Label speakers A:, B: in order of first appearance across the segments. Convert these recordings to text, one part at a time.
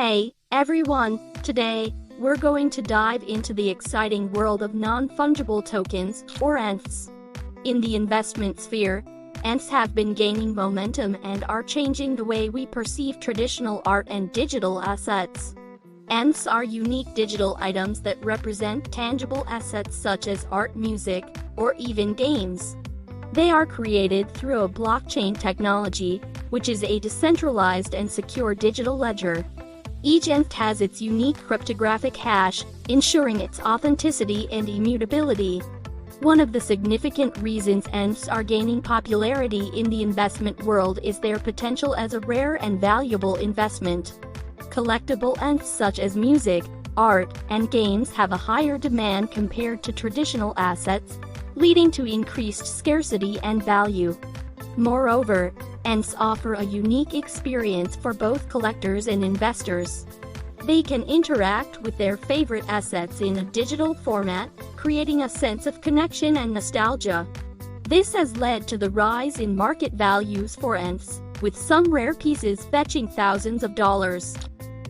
A: Hey, everyone! Today, we're going to dive into the exciting world of non-fungible tokens, or ENFs. In the investment sphere, ENFs have been gaining momentum and are changing the way we perceive traditional art and digital assets. ENFs are unique digital items that represent tangible assets such as art, music, or even games. They are created through a blockchain technology, which is a decentralized and secure digital ledger. Each ENF has its unique cryptographic hash, ensuring its authenticity and immutability. One of the significant reasons ENFs are gaining popularity in the investment world is their potential as a rare and valuable investment. Collectible ENFs such as music, art, and games have a higher demand compared to traditional assets, leading to increased scarcity and value. Moreover, ENFs offer a unique experience for both collectors and investors. They can interact with their favorite assets in a digital format, creating a sense of connection and nostalgia. This has led to the rise in market values for ENFs, with some rare pieces fetching thousands of dollars.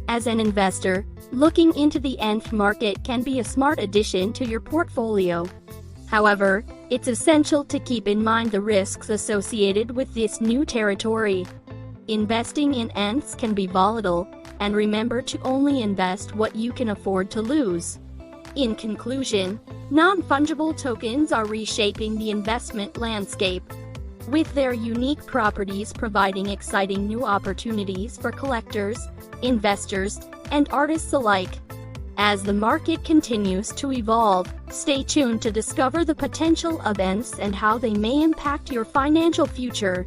A: As an investor, looking into the ENF market can be a smart addition to your portfolio. However, it's essential to keep in mind the risks associated with this new territory. Investing in ENFs can be volatile, and remember to only invest what you can afford to lose. In conclusion, non-fungible tokens are reshaping the investment landscape, with their unique properties providing exciting new opportunities for collectors, investors, and artists alike. As the market continues to evolve, stay tuned to discover the potential of ENFs and how they may impact your financial future.